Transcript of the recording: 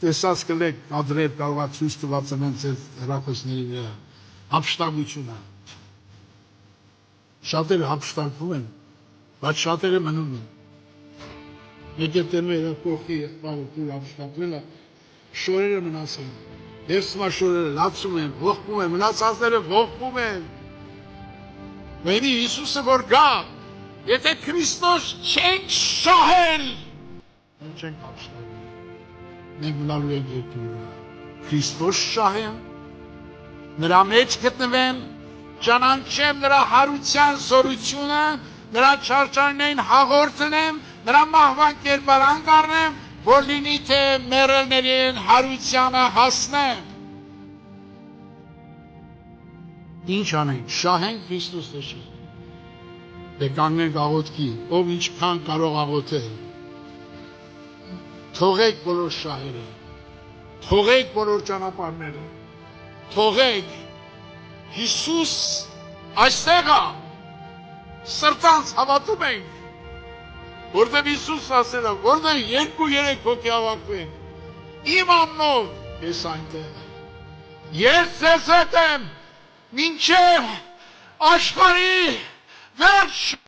տեսած կլեք կադրեր կարողա ցույց տված են ձեր հեռախոսների վրա հափշտակությունը։ Շատերը հափշտակվում են, բայց շատերը մնում են։ Եկեք տերմը կողքի եղբայրը դուր հափշտակվել է, շորերը մնացել են։ Դեսմա շորերը լացում են, ողբում են, մնացածները ողբում են։ Մենի Հիսուսը որ գա, եթե Քրիստոս չենք շահել, մենք չենք հափշտակվել։ Մենք մնալու ենք երկրի վրա։ Քրիստոս շահեն, նրա մեջ գտնվեն, ճանաչեմ նրա հարության զորությունը, նրա չարչարներին հաղորդնեմ, նրա մահվան կերպարանք առնեմ, որ լինի թե մեռելներին հարությանը հասնեմ։ Ինչ անենք, շահենք Քրիստոսը չի։ Դե կանգնենք աղոթքի, ով ինչքան կարող աղոթել։ Թողեք բոլոր շահերը, թողեք բոլոր ճանապարհները, թողեք Հիսուս այստեղ է, սրտանց հավատում ենք, որտեղ Հիսուս ասել է, որտեղ 2-3 հոգի հավաքվեն, իմ անունով ես այնտեղ։ Ես ձեզ հետ եմ, մինչև աշխարհի վերջ։